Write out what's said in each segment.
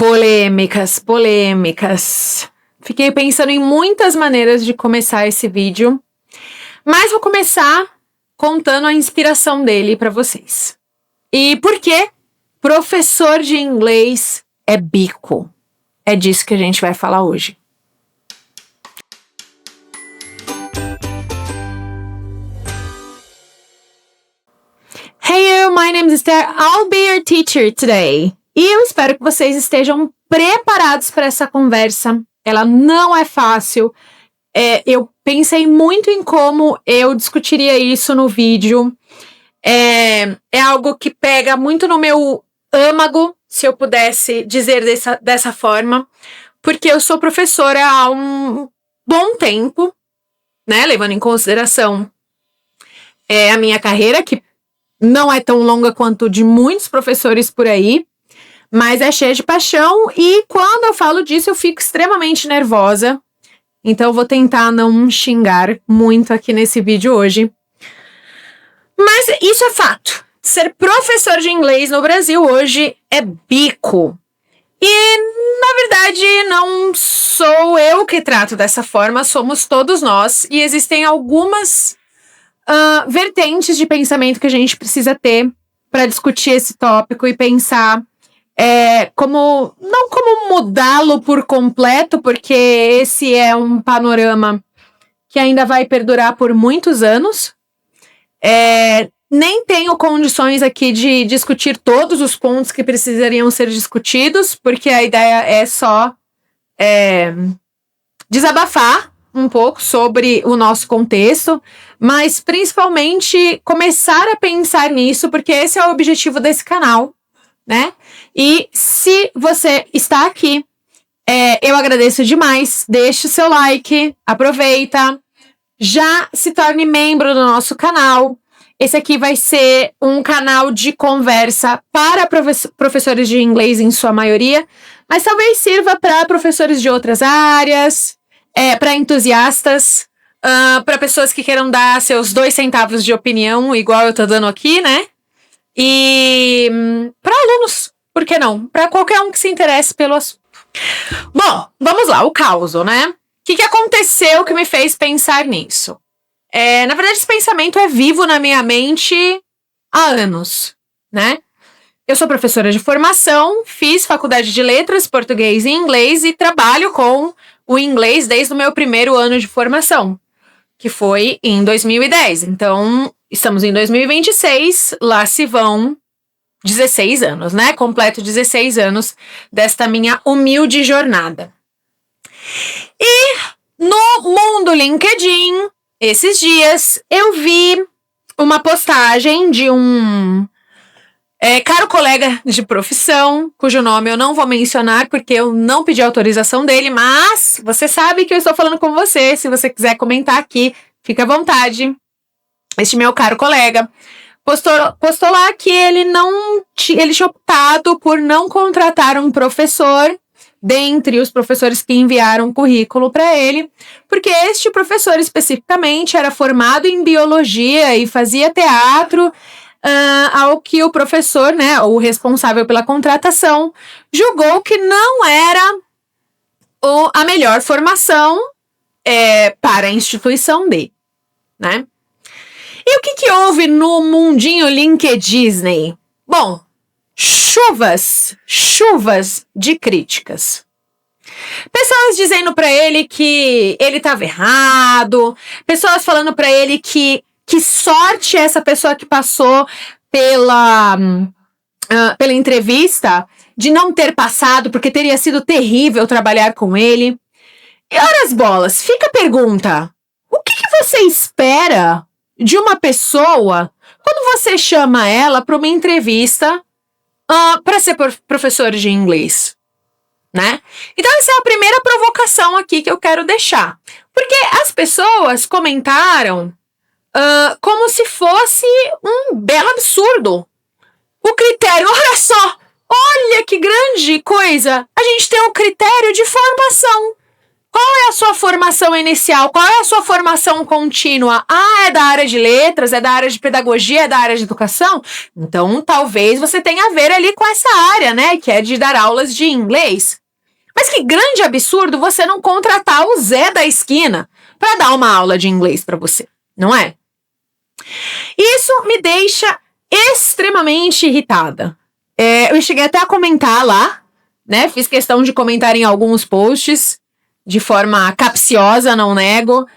Polêmicas, polêmicas. Fiquei pensando em muitas maneiras de começar esse vídeo, mas vou começar contando a inspiração dele para vocês. E por que professor de inglês é bico? É disso que a gente vai falar hoje. Hey you, my name is Esther. I'll be your teacher today. E eu espero que vocês estejam preparados para essa conversa. Ela não é fácil. Eu pensei muito em como eu discutiria isso no vídeo. É algo que pega muito no meu âmago, se eu pudesse dizer dessa forma, porque eu sou professora há um bom tempo, né? Levando em consideração a minha carreira, que não é tão longa quanto de muitos professores por aí, mas é cheia de paixão, e quando eu falo disso eu fico extremamente nervosa. Então eu vou tentar não xingar muito aqui nesse vídeo hoje. Mas isso é fato. Ser professor de inglês no Brasil hoje é bico. E, na verdade, não sou eu que trato dessa forma, somos todos nós. E existem algumas vertentes de pensamento que a gente precisa ter para discutir esse tópico e pensar não como mudá-lo por completo, porque esse é um panorama que ainda vai perdurar por muitos anos. Nem tenho condições aqui de discutir todos os pontos que precisariam ser discutidos, porque a ideia é só desabafar um pouco sobre o nosso contexto, mas principalmente começar a pensar nisso, porque esse é o objetivo desse canal, né? E se você está aqui, eu agradeço demais. Deixe o seu like, aproveita, já se torne membro do nosso canal. Esse aqui vai ser um canal de conversa para professores de inglês em sua maioria, mas talvez sirva para professores de outras áreas, para entusiastas, para pessoas que queiram dar seus 2 centavos de opinião, igual eu tô dando aqui, né? E para alunos, por que não? Para qualquer um que se interesse pelo assunto. Bom, vamos lá, o caos, né? O que aconteceu que me fez pensar nisso? Na verdade, esse pensamento é vivo na minha mente há anos, né? Eu sou professora de formação, fiz faculdade de letras, português e inglês e trabalho com o inglês desde o meu primeiro ano de formação, que foi em 2010. Então, estamos em 2026, lá se vão 16 anos, né? Completo 16 anos desta minha humilde jornada. E no mundo LinkedIn, esses dias, eu vi uma postagem de um caro colega de profissão, cujo nome eu não vou mencionar porque eu não pedi autorização dele, mas você sabe que eu estou falando com você. Se você quiser comentar aqui, fica à vontade. Este meu caro colega postou lá que ele tinha optado por não contratar um professor dentre os professores que enviaram currículo para ele, porque este professor especificamente era formado em biologia e fazia teatro, ao que o professor, né, o responsável pela contratação, julgou que não era a melhor formação para a instituição dele, né? E o que houve no mundinho LinkedIn? Bom, chuvas de críticas. Pessoas dizendo pra ele que ele estava errado, pessoas falando pra ele que sorte essa pessoa que passou pela entrevista de não ter passado, porque teria sido terrível trabalhar com ele. E ora as bolas, fica a pergunta: o que você espera de uma pessoa quando você chama ela para uma entrevista para ser professor de inglês, né? Então essa é a primeira provocação aqui que eu quero deixar, porque as pessoas comentaram como se fosse um belo absurdo o critério. Olha que grande coisa, a gente tem um critério de formação. Qual é a sua formação inicial? Qual é a sua formação contínua? Ah, é da área de letras, é da área de pedagogia, é da área de educação? Então, talvez você tenha a ver ali com essa área, né? Que é de dar aulas de inglês. Mas que grande absurdo você não contratar o Zé da esquina para dar uma aula de inglês para você, não é? Isso me deixa extremamente irritada. Eu cheguei até a comentar lá, né? Fiz questão de comentar em alguns posts, de forma capciosa, não nego.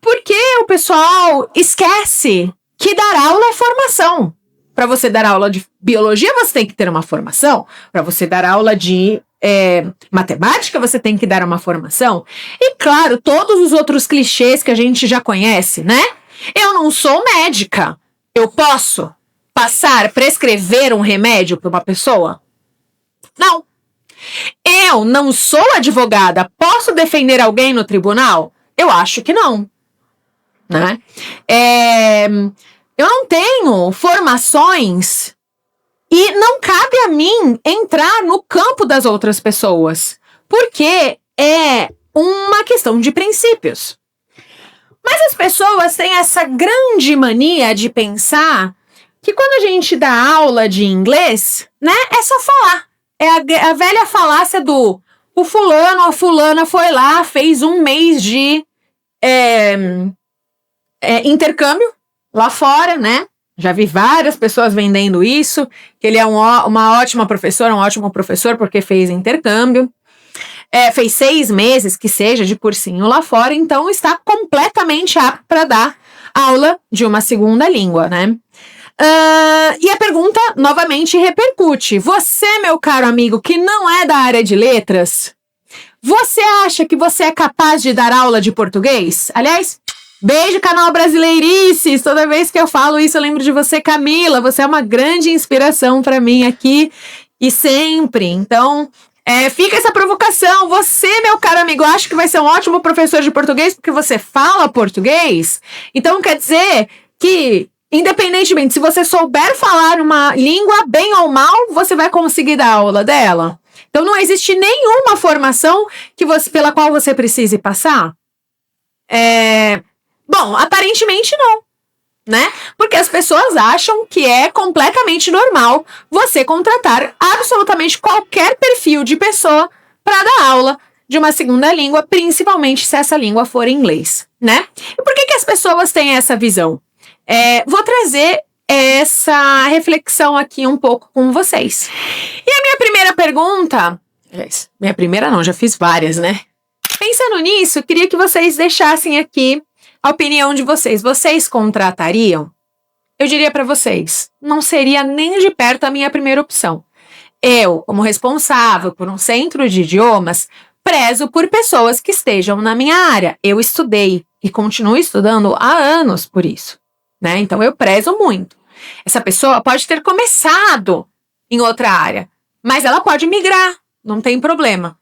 Porque o pessoal esquece que dar aula é formação. Para você dar aula de biologia, você tem que ter uma formação. Para você dar aula de matemática, você tem que dar uma formação. E claro, todos os outros clichês que a gente já conhece, né? Eu não sou médica. Eu posso prescrever um remédio para uma pessoa? Não. Eu não sou advogada. Posso defender alguém no tribunal? Eu acho que não. Né? Eu não tenho formações e não cabe a mim entrar no campo das outras pessoas, porque é uma questão de princípios. Mas as pessoas têm essa grande mania de pensar que quando a gente dá aula de inglês, né, é só falar. É a velha falácia do o fulano ou a fulana foi lá, fez um mês de intercâmbio lá fora, né? Já vi várias pessoas vendendo isso, que ele é uma ótima professora, um ótimo professor porque fez intercâmbio. Fez 6 meses, que seja, de cursinho lá fora, então está completamente apto para dar aula de uma segunda língua, né? E a pergunta, novamente, repercute. Você, meu caro amigo, que não é da área de letras, você acha que você é capaz de dar aula de português? Aliás, beijo, canal Brasileirices! Toda vez que eu falo isso, eu lembro de você, Camila. Você é uma grande inspiração para mim aqui e sempre. Então, fica essa provocação. Você, meu caro amigo, acha que vai ser um ótimo professor de português porque você fala português? Então, quer dizer que, independentemente, se você souber falar uma língua, bem ou mal, você vai conseguir dar aula dela? Então, não existe nenhuma formação pela qual você precise passar? Bom, aparentemente não, né? Porque as pessoas acham que é completamente normal você contratar absolutamente qualquer perfil de pessoa para dar aula de uma segunda língua, principalmente se essa língua for inglês, né? E por que as pessoas têm essa visão? Vou trazer essa reflexão aqui um pouco com vocês. E a minha primeira pergunta... Minha primeira não, já fiz várias, né? Pensando nisso, queria que vocês deixassem aqui a opinião de vocês. Vocês contratariam? Eu diria para vocês, não seria nem de perto a minha primeira opção. Eu, como responsável por um centro de idiomas, prezo por pessoas que estejam na minha área. Eu estudei e continuo estudando há anos por isso, né? Então eu prezo muito. Essa pessoa pode ter começado em outra área, mas ela pode migrar, não tem problema.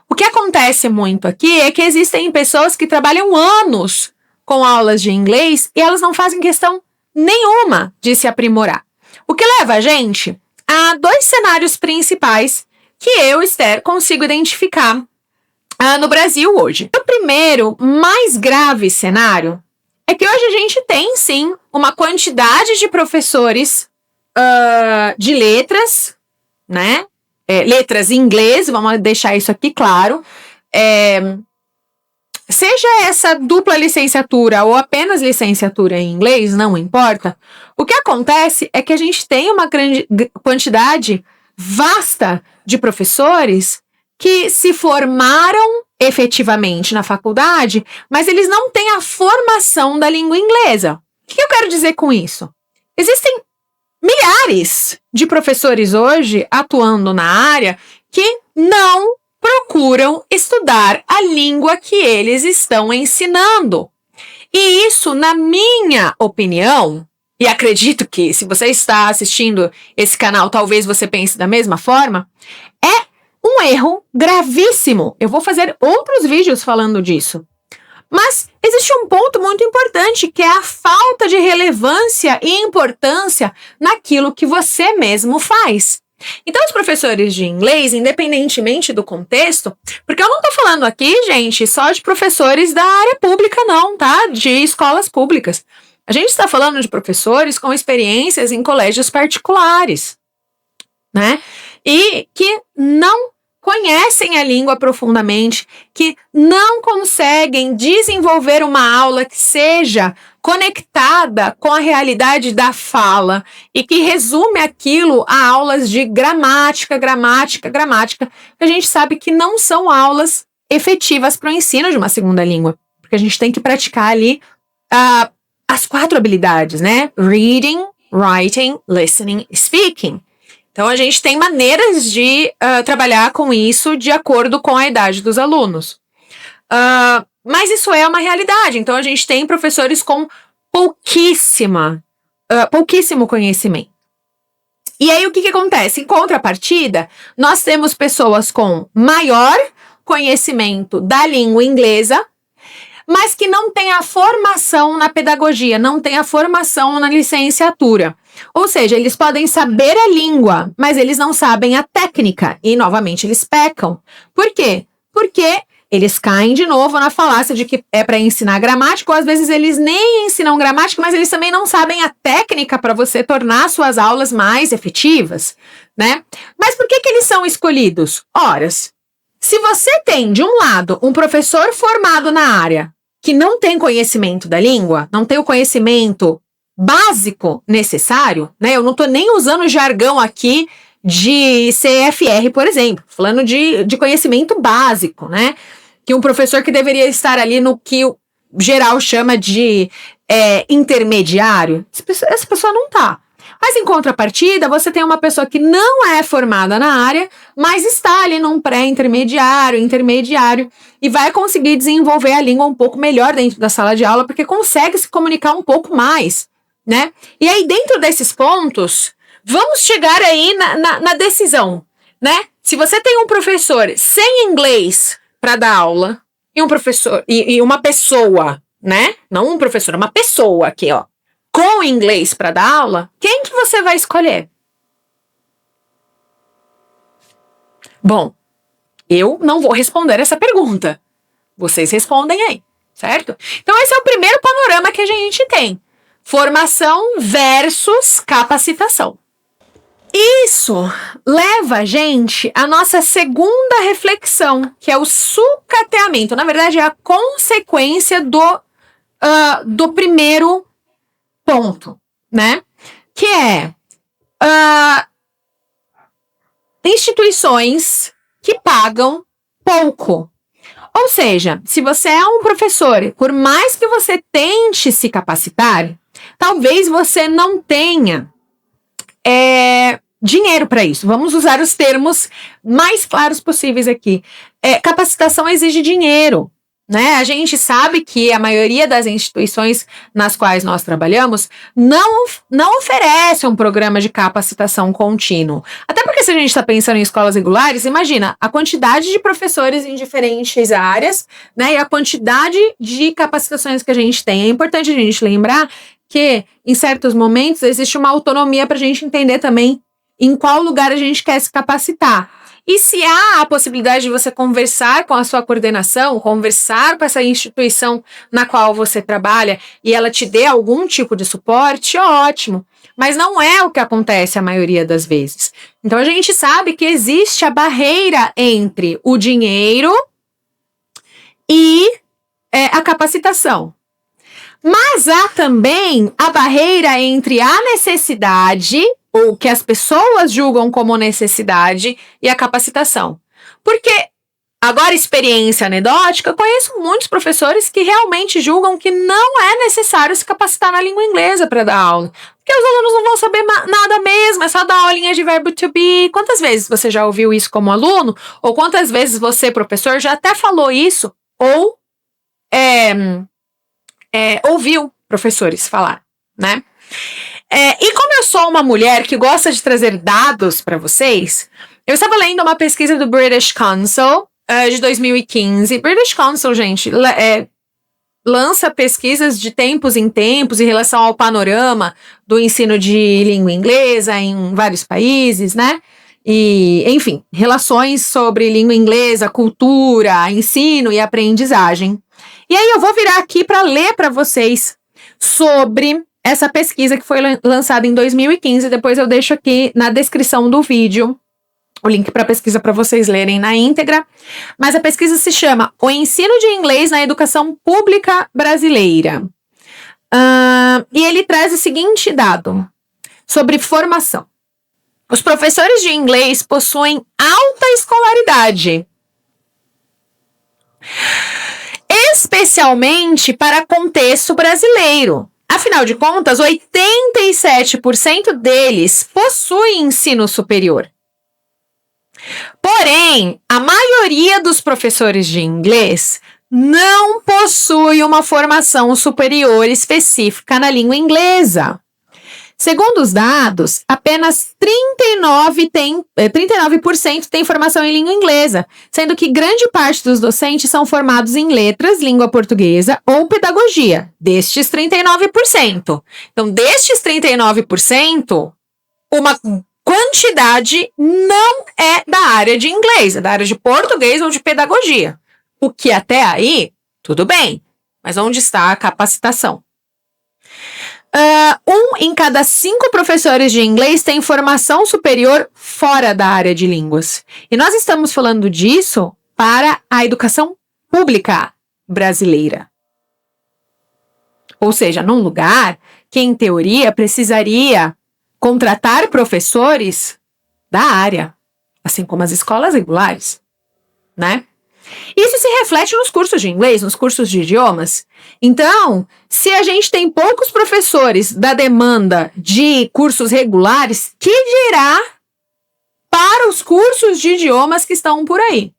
O que acontece muito aqui é que existem pessoas que trabalham anos com aulas de inglês e elas não fazem questão nenhuma de se aprimorar. O que leva a gente a 2 cenários principais que eu, Esther, consigo identificar no Brasil hoje. O primeiro, mais grave cenário é que hoje a gente tem, sim, uma quantidade de professores de letras, né? Letras em inglês, vamos deixar isso aqui claro. Seja essa dupla licenciatura ou apenas licenciatura em inglês, não importa. O que acontece é que a gente tem uma grande quantidade vasta de professores que se formaram efetivamente na faculdade, mas eles não têm a formação da língua inglesa. O que eu quero dizer com isso? Existem milhares de professores hoje atuando na área que não procuram estudar a língua que eles estão ensinando. E isso, na minha opinião, e acredito que se você está assistindo esse canal, talvez você pense da mesma forma, é um erro gravíssimo. Eu vou fazer outros vídeos falando disso. Mas existe um ponto muito importante, que é a falta de relevância e importância naquilo que você mesmo faz. Então, os professores de inglês, independentemente do contexto, porque eu não tô falando aqui, gente, só de professores da área pública, não, tá? De escolas públicas. A gente está falando de professores com experiências em colégios particulares, né? E que não conhecem a língua profundamente, que não conseguem desenvolver uma aula que seja conectada com a realidade da fala e que resume aquilo a aulas de gramática, que a gente sabe que não são aulas efetivas para o ensino de uma segunda língua, porque a gente tem que praticar ali as 4 habilidades, né? Reading, writing, listening, speaking. Então, a gente tem maneiras de trabalhar com isso de acordo com a idade dos alunos. Mas isso é uma realidade. Então, a gente tem professores com pouquíssimo conhecimento. E aí, o que acontece? Em contrapartida, nós temos pessoas com maior conhecimento da língua inglesa, mas que não têm a formação na pedagogia, não têm a formação na licenciatura. Ou seja, eles podem saber a língua, mas eles não sabem a técnica. E, novamente, eles pecam. Por quê? Porque eles caem de novo na falácia de que é para ensinar gramática, ou às vezes eles nem ensinam gramática, mas eles também não sabem a técnica para você tornar suas aulas mais efetivas, né? Mas por que eles são escolhidos? Ora, se você tem, de um lado, um professor formado na área que não tem conhecimento da língua, não tem o conhecimento básico necessário, né? Eu não tô nem usando jargão aqui de CFR, por exemplo, falando de conhecimento básico, né? Que um professor que deveria estar ali no que o geral chama de intermediário, essa pessoa não tá. Mas em contrapartida, você tem uma pessoa que não é formada na área, mas está ali num pré-intermediário, intermediário, e vai conseguir desenvolver a língua um pouco melhor dentro da sala de aula, porque consegue se comunicar um pouco mais, né? E aí, dentro desses pontos, vamos chegar aí na decisão, né? Se você tem um professor sem inglês para dar aula, e um professor, e uma pessoa, né? Não um professor, uma pessoa aqui, ó, com inglês para dar aula, quem que você vai escolher? Bom, eu não vou responder essa pergunta. Vocês respondem aí, certo? Então, esse é o primeiro panorama que a gente tem. Formação versus capacitação. Isso leva a gente à nossa segunda reflexão, que é o sucateamento. Na verdade, é a consequência do primeiro ponto, né? Que é instituições que pagam pouco. Ou seja, se você é um professor, por mais que você tente se capacitar, talvez você não tenha dinheiro para isso. Vamos usar os termos mais claros possíveis aqui. Capacitação exige dinheiro, né? A gente sabe que a maioria das instituições nas quais nós trabalhamos não oferece um programa de capacitação contínuo. Até porque se a gente está pensando em escolas regulares, imagina a quantidade de professores em diferentes áreas, né? E a quantidade de capacitações que a gente tem. É importante a gente lembrar que em certos momentos existe uma autonomia para a gente entender também em qual lugar a gente quer se capacitar. E se há a possibilidade de você conversar com a sua coordenação, conversar com essa instituição na qual você trabalha e ela te dê algum tipo de suporte, ótimo. Mas não é o que acontece a maioria das vezes. Então a gente sabe que existe a barreira entre o dinheiro e a capacitação. Mas há também a barreira entre a necessidade, ou que as pessoas julgam como necessidade, e a capacitação. Porque, agora experiência anedótica, conheço muitos professores que realmente julgam que não é necessário se capacitar na língua inglesa para dar aula. Porque os alunos não vão saber nada mesmo, é só dar aulinha de verbo to be. Quantas vezes você já ouviu isso como aluno? Ou quantas vezes você, professor, já até falou isso? Ou ouviu professores falar, né? E como eu sou uma mulher que gosta de trazer dados para vocês, eu estava lendo uma pesquisa do British Council de 2015. British Council, gente, lança pesquisas de tempos em tempos em relação ao panorama do ensino de língua inglesa em vários países, né? e, enfim, relações sobre língua inglesa, cultura, ensino e aprendizagem. E aí eu vou virar aqui para ler para vocês sobre essa pesquisa que foi lançada em 2015. Depois eu deixo aqui na descrição do vídeo o link para a pesquisa para vocês lerem na íntegra. Mas a pesquisa se chama O Ensino de Inglês na Educação Pública Brasileira. E ele traz o seguinte dado sobre formação. Os professores de inglês possuem alta escolaridade, especialmente para contexto brasileiro. Afinal de contas, 87% deles possuem ensino superior. Porém, a maioria dos professores de inglês não possui uma formação superior específica na língua inglesa. Segundo os dados, apenas 39% tem formação em língua inglesa, sendo que grande parte dos docentes são formados em letras, língua portuguesa ou pedagogia, destes 39%. Então, destes 39%, uma quantidade não é da área de inglês, é da área de português ou de pedagogia. O que até aí, tudo bem, mas onde está a capacitação? 1 em cada 5 professores de inglês tem formação superior fora da área de línguas. E nós estamos falando disso para a educação pública brasileira. Ou seja, num lugar que, em teoria, precisaria contratar professores da área, assim como as escolas regulares, né? Isso se reflete nos cursos de inglês, nos cursos de idiomas. Então, se a gente tem poucos professores da demanda de cursos regulares, que dirá para os cursos de idiomas que estão por aí?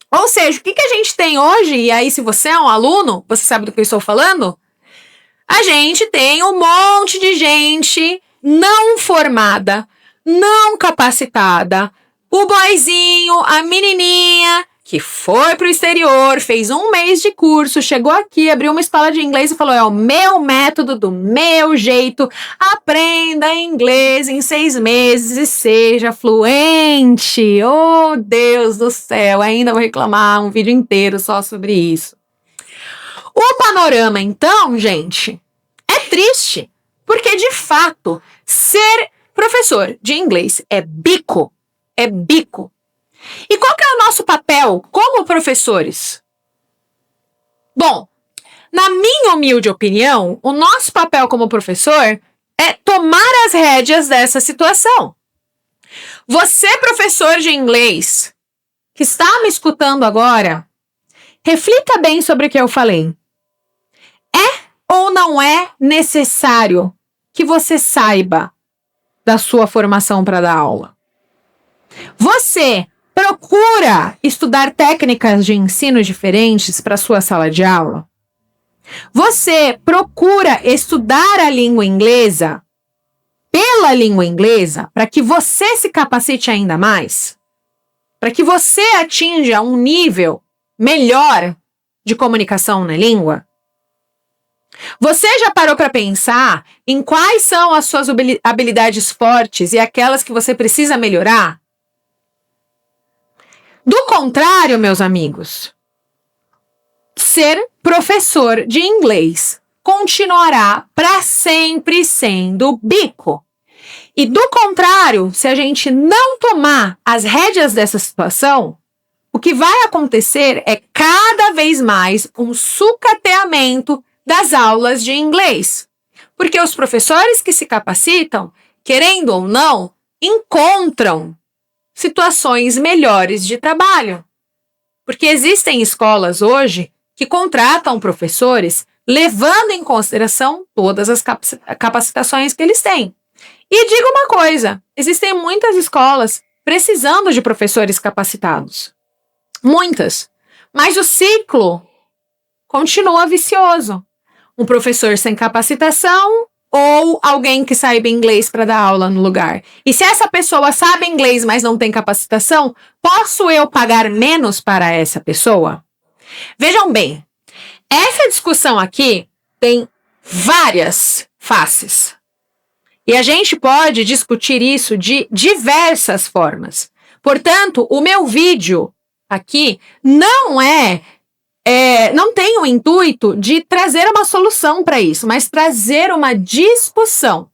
Ou seja, o que a gente tem hoje, e aí se você é um aluno, você sabe do que eu estou falando? A gente tem um monte de gente não formada, não capacitada, o boyzinho, a menininha que foi para o exterior, fez 1 mês de curso, chegou aqui, abriu uma escola de inglês e falou, é o meu método, do meu jeito, aprenda inglês em 6 meses e seja fluente. Oh, Deus do céu, ainda vou reclamar um vídeo inteiro só sobre isso. O panorama, então, gente, é triste, porque, de fato, ser professor de inglês é bico, é bico. E qual que é o nosso papel como professores? Bom, na minha humilde opinião, o nosso papel como professor é tomar as rédeas dessa situação. Você, professor de inglês, que está me escutando agora, reflita bem sobre o que eu falei. É ou não é necessário que você saiba da sua formação para dar aula? Você procura estudar técnicas de ensino diferentes para sua sala de aula? Você procura estudar a língua inglesa pela língua inglesa para que você se capacite ainda mais? Para que você atinja um nível melhor de comunicação na língua? Você já parou para pensar em quais são as suas habilidades fortes e aquelas que você precisa melhorar? Do contrário, meus amigos, ser professor de inglês continuará para sempre sendo bico. E do contrário, se a gente não tomar as rédeas dessa situação, o que vai acontecer é cada vez mais um sucateamento das aulas de inglês. Porque os professores que se capacitam, querendo ou não, encontram situações melhores de trabalho. Porque existem escolas hoje que contratam professores levando em consideração todas as capacitações que eles têm. E digo uma coisa, existem muitas escolas precisando de professores capacitados. Muitas. Mas o ciclo continua vicioso. Um professor sem capacitação ou alguém que saiba inglês para dar aula no lugar. E se essa pessoa sabe inglês, mas não tem capacitação, posso eu pagar menos para essa pessoa? Vejam bem, essa discussão aqui tem várias faces. E a gente pode discutir isso de diversas formas. Portanto, o meu vídeo aqui não não tem o intuito de trazer uma solução para isso, mas trazer uma discussão.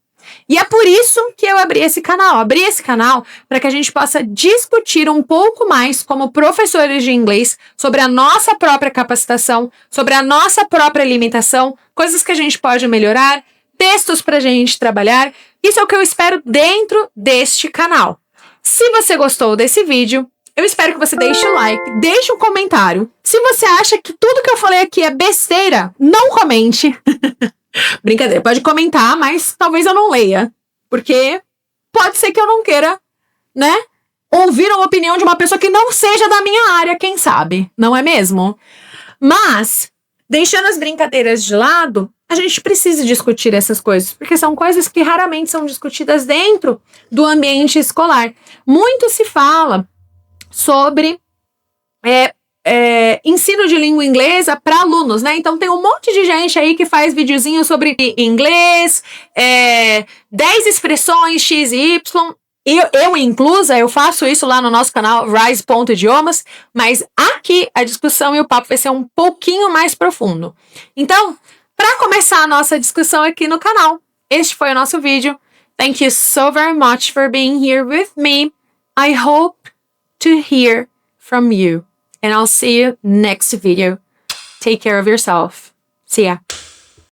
E é por isso que eu abri esse canal. Abri esse canal para que a gente possa discutir um pouco mais como professores de inglês sobre a nossa própria capacitação, sobre a nossa própria limitação, coisas que a gente pode melhorar, textos para a gente trabalhar. Isso é o que eu espero dentro deste canal. Se você gostou desse vídeo, eu espero que você deixe o like, deixe um comentário. Se você acha que tudo que eu falei aqui é besteira, não comente. Brincadeira, pode comentar, mas talvez eu não leia. Porque pode ser que eu não queira, né? Ouvir a opinião de uma pessoa que não seja da minha área, quem sabe? Não é mesmo? Mas, deixando as brincadeiras de lado, a gente precisa discutir essas coisas, porque são coisas que raramente são discutidas dentro do ambiente escolar. Muito se fala sobre ensino de língua inglesa para alunos, né? Então tem um monte de gente aí que faz videozinho sobre inglês, 10 expressões X e Y. Eu inclusa, eu faço isso lá no nosso canal Rise.idiomas, mas aqui a discussão e o papo vai ser um pouquinho mais profundo. Então, para começar a nossa discussão aqui no canal, este foi o nosso vídeo. Thank you so very much for being here with me. I hope to hear from you. And I'll see you next video. Take care of yourself. See ya.